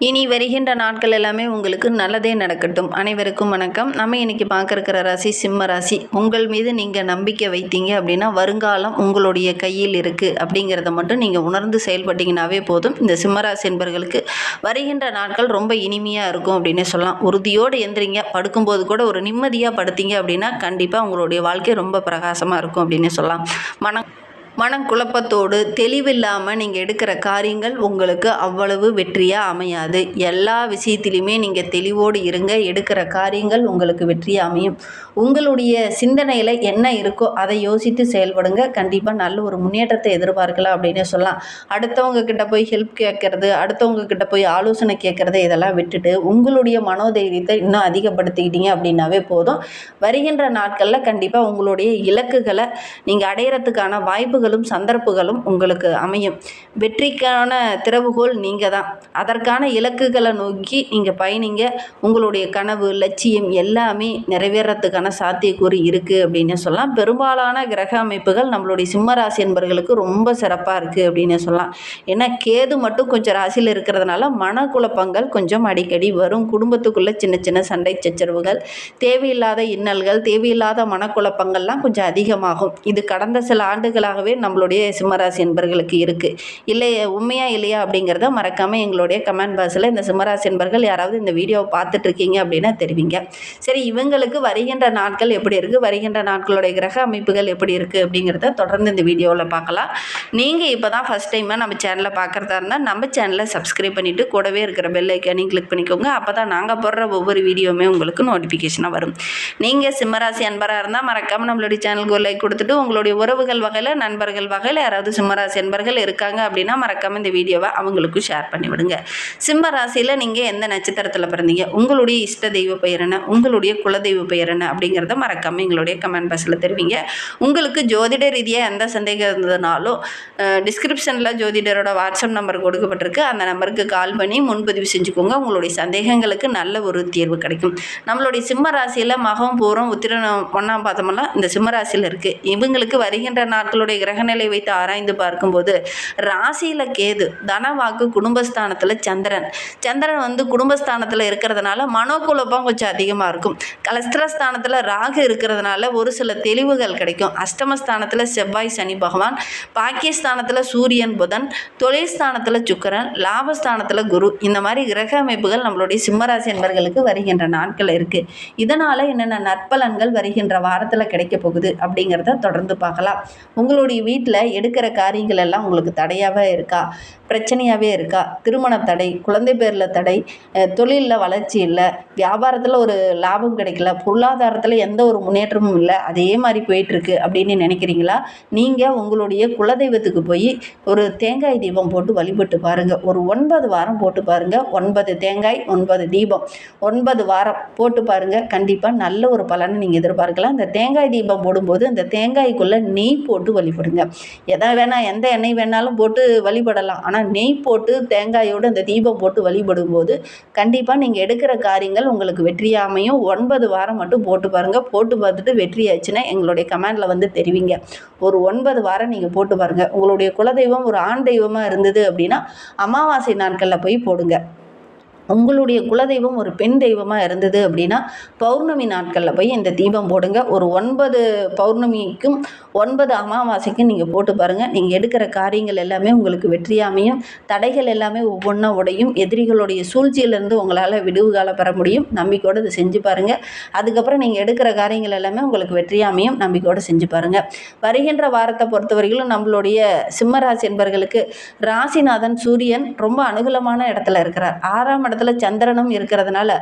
இனி வருகின்ற நாட்கள் எல்லாமே உங்களுக்கு நல்லதே நடக்கட்டும். அனைவருக்கும் வணக்கம். நம்ம இன்னைக்கு பார்க்க ராசி சிம்ம ராசி. உங்கள் மீது நீங்கள் நம்பிக்கை வைத்தீங்க அப்படின்னா வருங்காலம் உங்களுடைய கையில் இருக்குது அப்படிங்கிறத மட்டும் நீங்கள் உணர்ந்து செயல்பட்டீங்கன்னாவே போதும். இந்த சிம்மராசி என்பவர்களுக்கு வருகின்ற நாட்கள் ரொம்ப இனிமையாக இருக்கும் அப்படின்னு சொல்லலாம். உறுதியோடு எந்திரிங்க, படுக்கும்போது கூட ஒரு நிம்மதியாக படுத்தீங்க அப்படின்னா கண்டிப்பாக உங்களுடைய வாழ்க்கை ரொம்ப பிரகாசமாக இருக்கும் அப்படின்னு சொல்லலாம். மனக்குழப்பத்தோடு தெளிவில்லாமல் நீங்கள் எடுக்கிற காரியங்கள் உங்களுக்கு அவ்வளவு வெற்றியாக அமையாது. எல்லா விஷயத்திலையுமே நீங்கள் தெளிவோடு இருங்க. எடுக்கிற காரியங்கள் உங்களுக்கு வெற்றியாக அமையும். உங்களுடைய சிந்தனையில் என்ன இருக்கோ அதை யோசித்து செயல்படுங்க. கண்டிப்பாக நல்ல ஒரு முன்னேற்றத்தை எதிர்பார்க்கலாம் அப்படின்னு சொல்லலாம். அடுத்தவங்க கிட்ட போய் ஹெல்ப் கேட்கறது, அடுத்தவங்க கிட்ட போய் ஆலோசனை கேட்கறது இதெல்லாம் விட்டுட்டு உங்களுடைய மனோதைரியத்தை இன்னும் அதிகப்படுத்திக்கிட்டீங்க அப்படின்னாவே போதும். வருகின்ற நாட்களில் கண்டிப்பாக உங்களுடைய இலக்குகளை நீங்கள் அடையிறதுக்கான வாய்ப்புகள் சந்தர்ப்பங்களும் உங்களுக்கு அமையும். வெற்றிக்கான திறவுகோல் நீங்கள் தான். அதற்கான இலக்குகளை நோக்கி நீங்கள் பயணிங்க. உங்களுடைய கனவு லட்சியம் எல்லாமே நிறைவேறத்துக்கான சாத்தியக்கூறு இருக்குது அப்படின்னு சொல்லலாம். பெரும்பாலான கிரக அமைப்புகள் நம்மளுடைய சிம்மராசி என்பவர்களுக்கு ரொம்ப சிறப்பாக இருக்குது அப்படின்னு சொல்லலாம். ஏன்னா கேது மட்டும் கொஞ்சம் ராசியில் இருக்கிறதுனால மனக்குழப்பங்கள் கொஞ்சம் அடிக்கடி வரும். குடும்பத்துக்குள்ளே சின்ன சின்ன சண்டை சச்சரவுகள், தேவையில்லாத இன்னல்கள், தேவையில்லாத மனக்குழப்பங்கள்லாம் கொஞ்சம் அதிகமாகும். இது கடந்த சில ஆண்டுகளாகவே நம்மளுடைய சிம்மராசி என்பர்களுக்கு இருக்குது. இல்லை உண்மையா இல்லையா அப்படிங்கிறத மறக்காமல் எங்களுடைய கமெண்ட் பாக்ஸில் இந்த சிம்மராசி என்பர்கள் யாராவது இந்த வீடியோவை பார்த்துட்டு இருக்கீங்க அப்படின்னா தெரிவிங்க. சரி, இவங்களுக்கு வருகின்ற நாட்கள் எப்படி இருக்குது, வருகின்ற நாட்களுடைய கிரக அமைப்புகள் எப்படி இருக்குது அப்படிங்கிறத தொடர்ந்து இந்த வீடியோவில் பார்க்கலாம். நீங்கள் இப்போ தான் ஃபஸ்ட் டைமாக நம்ம சேனலை பார்க்குறதா இருந்தால் நம்ம சேனலை சப்ஸ்கிரைப் பண்ணிவிட்டு கூடவே இருக்கிற பெல் ஐக்கானையும் கிளிக் பண்ணிக்கோங்க. அப்போ தான் நாங்கள் போடுற ஒவ்வொரு வீடியோவுமே உங்களுக்கு நோட்டிஃபிகேஷனாக வரும். நீங்கள் சிம்மராசி அன்பராக இருந்தால் மறக்காமல் நம்மளுடைய சேனலுக்கு ஒரு லைக் கொடுத்துட்டு உங்களுடைய உறவுகள் வகையில் நண்பர்கள் வகையில் யாராவது சிம்மராசி என்பர்கள் இருக்காங்க அப்படின்னா மறக்காம இந்த வீடியோவை அவங்களுக்கும் ஷேர் பண்ணி விடுங்க. சிம்ம ராசியில் நீங்கள் எந்த நட்சத்திரத்தில் பிறந்தீங்க, உங்களுடைய இஷ்ட தெய்வ பெயர் என்ன, உங்களுடைய குலதெய்வ பெயர் என்ன அப்படிங்கிறத மறக்காம எங்களுடைய கமெண்ட் பாக்ஸில் தெரிவிங்க. உங்களுக்கு ஜோதிட ரீதியாக எந்த சந்தேகம் இருந்ததுனாலும் டிஸ்கிரிப்ஷனில் ஜோதிடரோட வாட்ஸ்அப் நம்பர் கொடுக்கப்பட்டிருக்கு. அந்த நம்பருக்கு கால் பண்ணி முன்பதிவு செஞ்சுக்கோங்க. உங்களுடைய சந்தேகங்களுக்கு நல்ல ஒரு தீர்வு கிடைக்கும். நம்மளுடைய சிம்ம ராசியில் மகம் பூரம் உத்திரம் ஒன்றாம் பாதமெல்லாம் இந்த சிம்ம ராசியில் இருக்குது. இவங்களுக்கு வருகின்ற நாட்களுடைய கிரகநிலை வைத்து ஆராய்ந்து பார்க்கும்போது ராசியில் கேது, தனவாக்கு குடும்பஸ்தானத்தில் சந்திரன் வந்து குடும்பஸ்தானத்தில் இருக்கிறதுனால மனோகுழப்பம் கொஞ்சம் அதிகமாக இருக்கும். கலஸ்திரஸ்தானத்தில் ராகு இருக்கிறதுனால ஒரு சில தெளிவுகள் கிடைக்கும். அஷ்டமஸ்தானத்தில் செவ்வாய் சனி பகவான், பாக்கியஸ்தானத்தில் சூரியன் புதன், தொழில் ஸ்தானத்தில் சுக்கிரன், லாபஸ்தானத்தில் குரு, இந்த மாதிரி கிரக அமைப்புகள் நம்மளுடைய சிம்மராசி என்பவர்களுக்கு வருகின்ற நாட்கள் இருக்குது. இதனால் என்னென்ன நற்பலன்கள் வருகின்ற வாரத்தில் கிடைக்க போகுது அப்படிங்கிறத தொடர்ந்து பார்க்கலாம். உங்களுடைய வீட்டில் எடுக்கிற காரியங்கள் எல்லாம் உங்களுக்கு தடையாகவே இருக்கா, பிரச்சனையாகவே இருக்கா? திருமண தடை, குழந்தை பேரில் தடை, தொழிலில் வளர்ச்சி இல்லை, வியாபாரத்தில் ஒரு லாபம் கிடைக்கல, பொருளாதாரத்தில் எந்த ஒரு முன்னேற்றமும் இல்லை, அதே மாதிரி போயிட்டுருக்கு அப்படின்னு நினைக்கிறீங்களா? நீங்கள் உங்களுடைய குலதெய்வத்துக்கு போய் ஒரு தேங்காய் தீபம் போட்டு வழிபட்டு பாருங்கள். ஒரு 9 வாரம் போட்டு பாருங்கள். 9 தேங்காய் 9 தீபம் 9 வாரம் போட்டு பாருங்கள். கண்டிப்பாக நல்ல ஒரு பலனை நீங்கள் எதிர்பார்க்கலாம். இந்த தேங்காய் தீபம் போடும்போது அந்த தேங்காய்க்குள்ளே நெய் போட்டு வழிபடுங்க. எதை வேணால் எந்த எண்ணெய் வேணாலும் போட்டு வழிபடலாம். ஆனால் நெய் போட்டு தேங்காயோடு அந்த தீபம் போட்டு வழிபடும்போது கண்டிப்பாக நீங்கள் எடுக்கிற காரியங்கள் உங்களுக்கு வெற்றியாமையும். 9 வாரம் மட்டும் போட்டு பாருங்கள். போட்டு பார்த்துட்டு வெற்றி ஆச்சுன்னா எங்களுடைய கமெண்டில் வந்து தெரிவிங்க. ஒரு 9 வாரம் நீங்கள் போட்டு பாருங்கள். உங்களுடைய குலதெய்வம் ஒரு ஆண் தெய்வமாக இருந்தது அப்படின்னா அமாவாசை நாட்களில் போய் போடுங்க. உங்களுடைய குலதெய்வம் ஒரு பெண் தெய்வமாக இருந்தது அப்படின்னா பௌர்ணமி நாட்களில் போய் இந்த தீபம் போடுங்க. ஒரு 9 பௌர்ணமிக்கும் 9 அமாவாசைக்கும் நீங்கள் போட்டு பாருங்கள். நீங்கள் எடுக்கிற காரியங்கள் எல்லாமே உங்களுக்கு வெற்றியாமையும். தடைகள் எல்லாமே ஒவ்வொன்றா உடையும். எதிரிகளுடைய சூழ்ச்சியிலிருந்து உங்களால் விடுவு காலம் பெற முடியும். நம்பிக்கையோடு இதை செஞ்சு பாருங்கள். அதுக்கப்புறம் நீங்கள் எடுக்கிற காரியங்கள் எல்லாமே உங்களுக்கு வெற்றியாமையும். நம்பிக்கையோடு செஞ்சு பாருங்கள். வருகின்ற வாரத்தை பொறுத்தவரையிலும் நம்மளுடைய சிம்மராசி என்பவர்களுக்கு ராசிநாதன் சூரியன் ரொம்ப அனுகூலமான இடத்துல இருக்கிறார். 6ஆம் இடத்துல சந்திரனும் இருக்கிறதுனால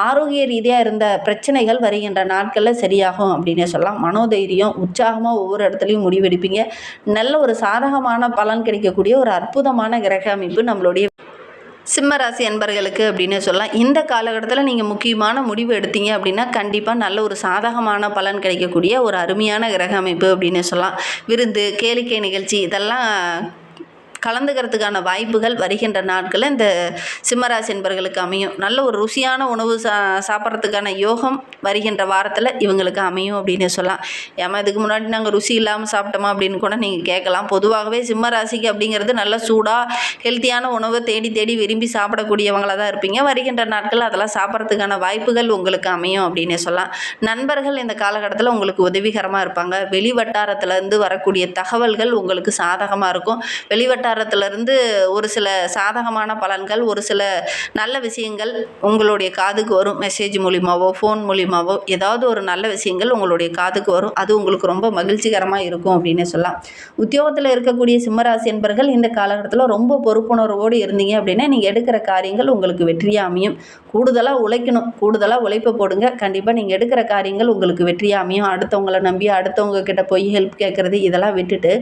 ஆரோக்கிய ரீதியாக இருந்த பிரச்சனைகள் வருகின்ற நாட்களில் சரியாகும் அப்படின்னு சொல்லலாம். மனோதைரியம், உற்சாகமாக ஒவ்வொரு இடத்துலையும் முடிவெடுப்பீங்க. நல்ல ஒரு சாதகமான பலன் கிடைக்கக்கூடிய ஒரு அற்புதமான கிரக அமைப்பு நம்மளுடைய சிம்மராசி என்பர்களுக்கு அப்படின்னு சொல்லலாம். இந்த காலகட்டத்தில் நீங்கள் முக்கியமான முடிவு எடுத்தீங்க அப்படின்னா கண்டிப்பாக நல்ல ஒரு சாதகமான பலன் கிடைக்கக்கூடிய ஒரு அருமையான கிரக அமைப்பு அப்படின்னு சொல்லலாம். விருந்து, கேளிக்கை நிகழ்ச்சி இதெல்லாம் கலந்துக்கிறதுக்கான வாய்ப்புகள் வருகின்ற நாட்களில் இந்த சிம்மராசி என்பர்களுக்கு அமையும். நல்ல ஒரு ருசியான உணவு சாப்பிட்றதுக்கான யோகம் வருகின்ற வாரத்தில் இவங்களுக்கு அமையும் அப்படின்னு சொல்லலாம். ஏமா இதுக்கு முன்னாடி நாங்கள் ருசி இல்லாமல் சாப்பிட்டோமா அப்படின்னு கூட நீங்கள் கேட்கலாம். பொதுவாகவே சிம்மராசிக்கு அப்படிங்கிறது நல்ல சூடாக ஹெல்த்தியான உணவை தேடி தேடி விரும்பி சாப்பிடக்கூடியவங்களாக தான் இருப்பீங்க. வருகின்ற நாட்கள் அதெல்லாம் சாப்பிட்றதுக்கான வாய்ப்புகள் உங்களுக்கு அமையும் அப்படின்னு சொல்லலாம். நண்பர்கள் இந்த காலகட்டத்தில் உங்களுக்கு உதவிகரமாக இருப்பாங்க. வெளி வட்டாரத்திலேருந்து வரக்கூடிய தகவல்கள் உங்களுக்கு சாதகமாக இருக்கும். வெளி வட்டாரத்திலேருந்து ஒரு சில சாதகமான பலன்கள், ஒரு சில நல்ல விஷயங்கள் உங்களுடைய காதுக்கு வரும். மெசேஜ் மூலிமாவோ ஃபோன் மூலிமாவோ ஏதாவது ஒரு நல்ல விஷயங்கள் உங்களுடைய காதுக்கு வரும். அது உங்களுக்கு ரொம்ப மகிழ்ச்சிகரமாக இருக்கும் அப்படின்னு சொல்லலாம். உத்தியோகத்தில் இருக்கக்கூடிய சிம்மராசி என்பர்கள் இந்த காலகட்டத்தில் ரொம்ப பொறுப்புணர்வோடு இருந்தீங்க அப்படின்னா நீங்கள் எடுக்கிற காரியங்கள் உங்களுக்கு வெற்றியாக அமையும். கூடுதலாக உழைக்கணும், கூடுதலாக உழைப்பை போடுங்க. கண்டிப்பாக நீங்கள் எடுக்கிற காரியங்கள் உங்களுக்கு வெற்றியாக அமையும். அடுத்தவங்களை நம்பி அடுத்தவங்க கிட்ட போய் ஹெல்ப் கேட்குறது இதெல்லாம் விட்டுட்டு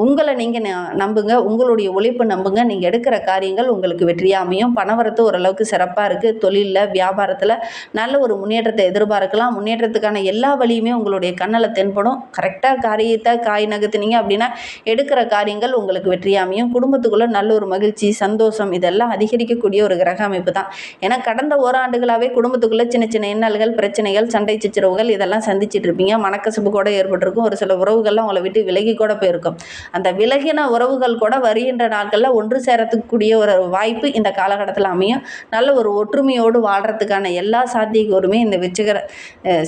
உங்களை நீங்கள் நம்புங்க, உங்களுடைய உழைப்பை நம்புங்க. நீங்கள் எடுக்கிற காரியங்கள் உங்களுக்கு வெற்றியாக அமையும். பணவரத்து ஓரளவுக்கு சிறப்பாக இருக்குது. தொழிலில் வியாபாரத்தில் நல்ல ஒரு முன்னேற்றத்தை எதிர்பார்க்கலாம். முன்னேற்றத்துக்கான எல்லா வழியுமே உங்களுடைய கண்ணில் தென்படும். கரெக்டாக காரியத்தை காய் நகர்த்துனீங்க அப்படின்னா எடுக்கிற காரியங்கள் உங்களுக்கு வெற்றியாக அமையும். குடும்பத்துக்குள்ளே நல்ல ஒரு மகிழ்ச்சி, சந்தோஷம் இதெல்லாம் அதிகரிக்கக்கூடிய ஒரு கிரக அமைப்பு தான். ஏன்னா கடந்த ஓராண்டுகளாகவே குடும்பத்துக்குள்ளே சின்ன சின்ன இன்னல்கள், பிரச்சனைகள், சண்டை சச்சரவுகள் இதெல்லாம் சந்திச்சுட்டு இருப்பீங்க. மனக்கசப்பு கூட ஏற்பட்டிருக்கும். ஒரு சில உறவுகள்லாம் உங்களை விட்டு விலகி கூட போயிருக்கும். அந்த விலகின உறவுகள் கூட வருகின்ற நாட்களில் ஒன்று சேரத்துக்கூடிய ஒரு வாய்ப்பு இந்த காலகட்டத்தில் அமையும். நல்ல ஒரு ஒற்றுமையோடு வாழ்கிறதுக்கான எல்லா சாத்தியக்கூறுமே இந்த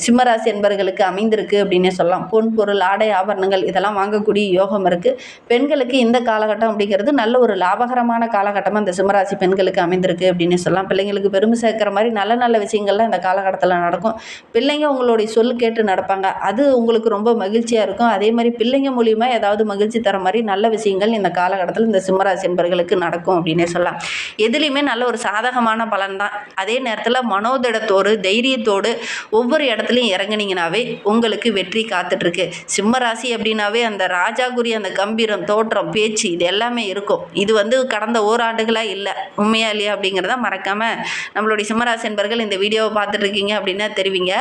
சிம்மராசி என்பர்களுக்கு அமைந்திருக்கு அப்படின்னே சொல்லலாம். பொன் பொருள், ஆடை, ஆபரணங்கள் இதெல்லாம் வாங்கக்கூடிய யோகம் இருக்குது. பெண்களுக்கு இந்த காலகட்டம் அப்படிங்கிறது நல்ல ஒரு லாபகரமான காலகட்டமாக இந்த சிம்மராசி பெண்களுக்கு அமைந்திருக்கு அப்படின்னு சொல்லலாம். பிள்ளைங்களுக்கு பெருமை சேர்க்கிற மாதிரி நல்ல நல்ல விஷயங்கள்லாம் இந்த காலகட்டத்தில் நடக்கும். பிள்ளைங்க உங்களுடைய சொல் கேட்டு நடப்பாங்க. அது உங்களுக்கு ரொம்ப மகிழ்ச்சியாக இருக்கும். அதே மாதிரி பிள்ளைங்க மூலியமாக ஏதாவது மகிழ்ச்சி தர மாதிரி நல்ல விஷயங்கள் இந்த காலகட்டத்தில் இந்த சிம்மராசி என்பர்களுக்கு நடக்கும் அப்படின்னே சொல்லலாம். எதுலேயுமே நல்ல ஒரு சாதகமான பலன் தான். அதே நேரத்தில் மனோதிடத்தோடு தைரியத்தோடு ஒவ்வொரு இடத்துலையும் இறங்குனீங்கனாவே உங்களுக்கு வெற்றி காத்துட்ருக்கு. சிம்மராசி அப்படின்னாவே அந்த ராஜாக்குரிய அந்த கம்பீரம், தோற்றம், பேச்சு இது எல்லாமே இருக்கும். இது கடந்த ஓராண்டுகளாக இல்லை, உண்மையா இல்லையா அப்படிங்கிறத மறக்காமல் நம்மளுடைய சிம்மராசி என்பர்கள் இந்த வீடியோவை பார்த்துட்டு இருக்கீங்க அப்படின்னா தெரிவிங்க.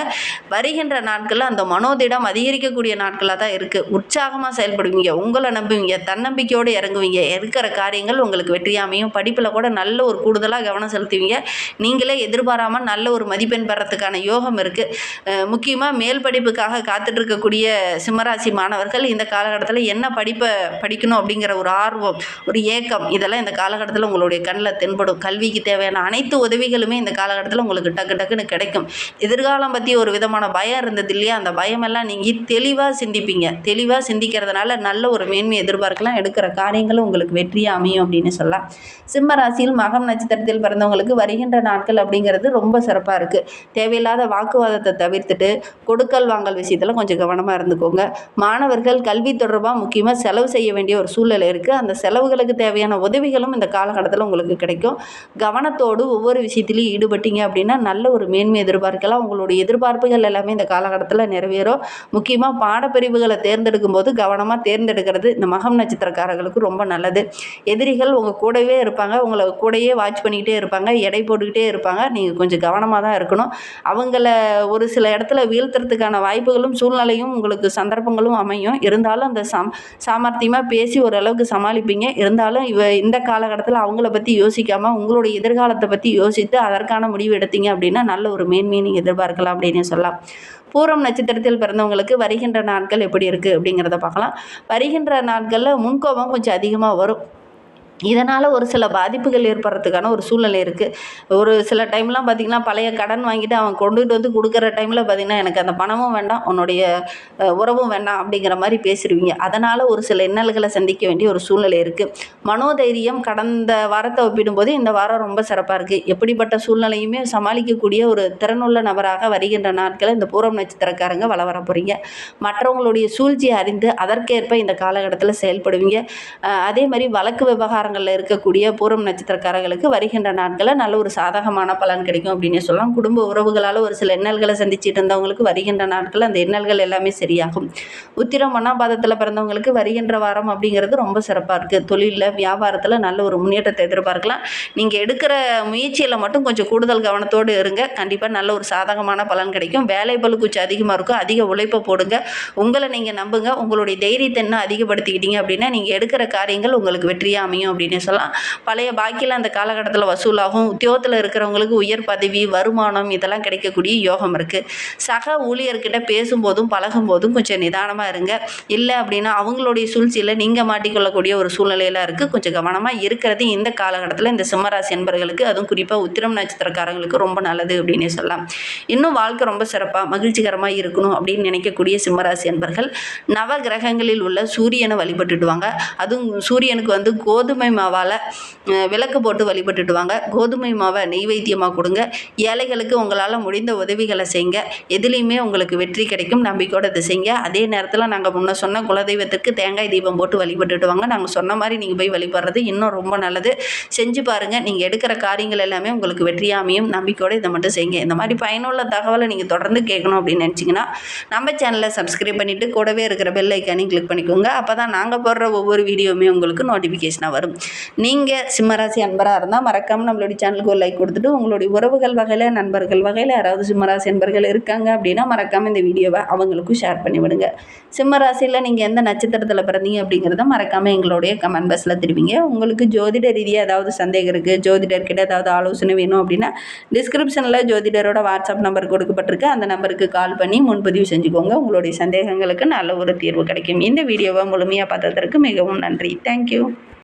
வருகின்ற நாட்களில் அந்த மனோதிடம் அதிகரிக்கக்கூடிய நாட்களாக தான் இருக்குது. உற்சாகமாக செயல்படுவீங்க, உங்களை நம்புவீங்க, தன்னம்பிக்கையோடு இறங்குவீங்க. இருக்கிற காரியங்கள் உங்களுக்கு வெற்றியாமையும். படிப்பில் கூட நல்ல ஒரு கூடுதலாக கவனம் செலுத்துவீங்க. நீங்களே எதிர்பாராமல் நல்ல ஒரு மதிப்பெண் பெறத்துக்கான யோகம் இருக்குது. முக்கியமாக மேல் படிப்புக்காக காத்துட்ருக்கக்கூடிய சிம்மராசி மாணவர்கள் இந்த காலகட்டத்தில் என்ன படிப்பை படிக்கணும் அப்படிங்கிற ஒரு ஆர்வம், ஒரு ஏக்கம் இதெல்லாம் இந்த காலகட்டத்தில் உங்களுடைய கண்ணில் தென்படும். கல்விக்கு தேவையான அனைத்து உதவிகளுமே இந்த காலகட்டத்தில் உங்களுக்கு டக்கு டக்குன்னு கிடைக்கும். எதிர்காலம் பற்றி ஒரு விதமான பயம் இருந்தது இல்லையா, அந்த பயமெல்லாம் நீங்கள் தெளிவாக சிந்திப்பீங்க. தெளிவாக சிந்திக்கிறதுனால நல்ல ஒரு மேன்மை எதிர்பார்க்கலாம். எடுக்கிற காரியங்களும் உங்களுக்கு வெற்றியாக அமையும் அப்படின்னு சொல்லலாம். சிம்ம ராசியில் மகம் நட்சத்திரத்தில் பிறந்தவங்களுக்கு வருகின்ற நாட்கள் அப்படிங்கிறது ரொம்ப சிறப்பாக இருக்குது. தேவையில்லாத வாக்குவாதத்தை தவிர்த்துட்டு கொடுக்கல் வாங்கல் விஷயத்தில் கொஞ்சம் கவனமாக இருந்துக்கோங்க. மாணவர்கள் கல்வி தொடர்பாக முக்கியமாக செலவு செய்ய வேண்டிய ஒரு சூழ்நிலை இருக்குது. அந்த செலவுகளுக்கு தேவையான உதவிகளும் இந்த காலகட்டத்தில் உங்களுக்கு கிடைக்கும். கவனத்தோடு ஒவ்வொரு விஷயத்திலையும் ஈடுபட்டீங்க அப்படின்னா நல்ல ஒரு மேன்மை எதிர்பார்க்கலாம். உங்களுடைய எதிர்பார்ப்புகள் எல்லாமே இந்த காலகட்டத்தில் நிறைவேறும். முக்கியமாக பாடப்பிரிவுகளை தேர்ந்தெடுக்கும் போது கவனமாக தேர்ந்தெடுக்கிறது இந்த மகம் நட்சத்திரக்காரர்களுக்கு ரொம்ப நல்லது. எதிரிகள் உங்கள் கூடவே இருப்பாங்க, உங்களை கூடயே வாட்ச் பண்ணிக்கிட்டே இருப்பாங்க, எடை போட்டுக்கிட்டே இருப்பாங்க. நீங்கள் கொஞ்சம் கவனமாக தான் இருக்கணும். அவங்கள ஒரு சில இடத்துல வீழ்த்துறதுக்கான வாய்ப்புகளும் சூழ்நிலையும் உங்களுக்கு சந்தர்ப்பங்களும் அமையும். இருந்தாலும் அந்த சாமர்த்தியமாக பேசி ஓரளவுக்கு சமாளிப்பீங்க. இருந்தாலும் இந்த காலகட்டத்தில் அவங்கள பற்றி யோசிக்காமல் உங்களுடைய எதிர்காலத்தை பற்றி யோசித்து அதற்கான முடிவு எடுத்தீங்க அப்படின்னா நல்ல ஒரு மேன்மையை நீங்கள் எதிர்பார்க்கலாம் அப்படின்னு சொல்லலாம். பூரம் நட்சத்திரத்தில் பிறந்தவங்களுக்கு வருகின்ற நாட்கள் எப்படி இருக்குது அப்படிங்கிறத பார்க்கலாம். வருகின்ற நாட்களில் முன்கோபம் கொஞ்சம் அதிகமாக வரும். இதனால் ஒரு சில பாதிப்புகள் ஏற்படுறதுக்கான ஒரு சூழ்நிலை இருக்குது. ஒரு சில டைம்லாம் பார்த்திங்கன்னா பழைய கடன் வாங்கிட்டு அவன் கொண்டுட்டு கொடுக்குற டைமில் பார்த்திங்கன்னா எனக்கு அந்த பணமும் வேண்டாம், உன்னுடைய உறவும் வேண்டாம் அப்படிங்கிற மாதிரி பேசிடுவீங்க. அதனால் ஒரு சில இன்னல்களை சந்திக்க வேண்டிய ஒரு சூழ்நிலை இருக்குது. மனோதைரியம் கடந்த வாரத்தை ஒப்பிடும்போது இந்த வாரம் ரொம்ப சிறப்பாக இருக்குது. எப்படிப்பட்ட சூழ்நிலையுமே சமாளிக்கக்கூடிய ஒரு திறனுள்ள நபராக வருகின்ற நாட்களை இந்த பூரம் நட்சத்திரக்காரங்க வர போகிறீங்க. மற்றவங்களுடைய சூழ்ச்சியை அறிந்து அதற்கேற்ப இந்த காலகட்டத்தில் செயல்படுவீங்க. அதே மாதிரி வழக்கு விவகாரம் இருக்கக்கூடிய பூரம் நட்சத்திரக்காரர்களுக்கு வருகின்ற நாட்களில் நல்ல ஒரு சாதகமான பலன் கிடைக்கும் அப்படின்னு சொல்லலாம். குடும்ப உறவுகளால் ஒரு சில இன்னல்களை சந்திச்சுட்டு இருந்தவங்களுக்கு வருகின்ற நாட்களில் அந்த இன்னல்கள் எல்லாமே சரியாகும். உத்திரம் மனாபாதத்தில் பிறந்தவங்களுக்கு வருகின்ற வாரம் அப்படிங்கிறது ரொம்ப சிறப்பாக இருக்குது. தொழிலில் வியாபாரத்தில் நல்ல ஒரு முன்னேற்றத்தை எதிர்பார்க்கலாம். நீங்கள் எடுக்கிற முயற்சியில் மட்டும் கொஞ்சம் கூடுதல் கவனத்தோடு இருங்க. கண்டிப்பாக நல்ல ஒரு சாதகமான பலன் கிடைக்கும். வேலை பளு கொஞ்சம் அதிகமாக இருக்கும். அதிக உழைப்பை போடுங்க. உங்களை நீங்கள் நம்புங்க. உங்களுடைய தைரியத்தை இன்னும் அதிகப்படுத்திக்கிட்டீங்க அப்படின்னா நீங்கள் எடுக்கிற காரியங்கள் உங்களுக்கு வெற்றியாக அமையும் அப்படின்னு சொல்லலாம். பழைய பாக்கியில் அந்த காலகட்டத்தில் வசூலாகும். உத்தியோகத்தில் இருக்கிறவங்களுக்கு உயர் பதவி, வருமானம் இதெல்லாம் கிடைக்கக்கூடிய யோகம் இருக்குது. சக ஊழியர்கிட்ட பேசும்போதும் பழகும்போதும் கொஞ்சம் நிதானமாக இருங்க. இல்லை அப்படின்னா அவங்களுடைய சூழ்ச்சியில் நீங்கள் மாட்டிக்கொள்ளக்கூடிய ஒரு சூழ்நிலையெல்லாம் இருக்குது. கொஞ்சம் கவனமாக இருக்கிறது இந்த காலகட்டத்தில் இந்த சிம்மராசி என்பர்களுக்கு, அதுவும் குறிப்பாக உத்திரம் நட்சத்திரக்காரங்களுக்கு ரொம்ப நல்லது அப்படின்னு சொல்லலாம். இன்னும் வாழ்க்கை ரொம்ப சிறப்பாக மகிழ்ச்சிகரமாக இருக்கணும் அப்படின்னு நினைக்கக்கூடிய சிம்மராசி என்பர்கள் நவ கிரகங்களில் உள்ள சூரியனை வழிபட்டுட்டு வாங்க. அதுவும் சூரியனுக்கு கோதுமை மாவால் விளக்கு போட்டு வழிபட்டுட்டு வாங்க. கோதுமை மாவை நெய்வேத்தியமாக கொடுங்க. ஏழைகளுக்கு உங்களால் முடிந்த உதவிகளை செய்யுங்க. எதுலேயுமே உங்களுக்கு வெற்றி கிடைக்கும். நம்பிக்கையோடு இதை செய்யுங்க. அதே நேரத்தில் நாங்கள் முன்ன சொன்ன குலதெய்வத்திற்கு தேங்காய் தீபம் போட்டு வழிபட்டுட்டு வாங்க. நாங்கள் சொன்ன மாதிரி நீங்கள் போய் வழிபடுறது இன்னும் ரொம்ப நல்லது. செஞ்சு பாருங்கள். நீங்கள் எடுக்கிற காரியங்கள் எல்லாமே உங்களுக்கு வெற்றியாக அமையும். நம்பிக்கையோடு இதை மட்டும் செய்யுங்க. இந்த மாதிரி பயனுள்ள தகவலை நீங்கள் தொடர்ந்து கேட்கணும் அப்படின்னு நினச்சிங்கன்னா நம்ம சேனலை சப்ஸ்கிரைப் பண்ணிவிட்டு கூடவே இருக்கிற பெல் ஐக்கானையும் கிளிக் பண்ணிக்கோங்க. அப்போ தான் நாங்கள் போடுற ஒவ்வொரு வீடியோவுமே உங்களுக்கு நோட்டிஃபிகேஷனாக வரும். நீங்கள் சிம்மராசி அன்பராக இருந்தால் மறக்காமல் நம்மளுடைய சேனலுக்கு ஒரு லைக் கொடுத்துட்டு உங்களுடைய உறவுகள் வகையில், நண்பர்கள் வகையில் யாராவது சிம்மராசி அன்பர்கள் இருக்காங்க அப்படின்னா மறக்காமல் இந்த வீடியோவை அவங்களுக்கும் ஷேர் பண்ணி விடுங்க. சிம்மராசியில் நீங்கள் எந்த நட்சத்திரத்தில் பிறந்தீங்க அப்படிங்கிறத மறக்காமல் எங்களுடைய கமெண்ட் பாக்ஸில் தெரிவிங்க. உங்களுக்கு ஜோதிட ரீதியாக ஏதாவது சந்தேகம் இருக்குது, ஜோதிடர்கிட்ட ஏதாவது ஆலோசனை வேணும் அப்படின்னா டிஸ்கிரிப்ஷனில் ஜோதிடரோட வாட்ஸ்அப் நம்பர் கொடுக்கப்பட்டிருக்கு. அந்த நம்பருக்கு கால் பண்ணி முன்பதிவு செஞ்சுக்கோங்க. உங்களுடைய சந்தேகங்களுக்கு நல்ல ஒரு தீர்வு கிடைக்கும். இந்த வீடியோவை முழுமையாக பார்த்ததற்கு மிகவும் நன்றி. தேங்க்யூ.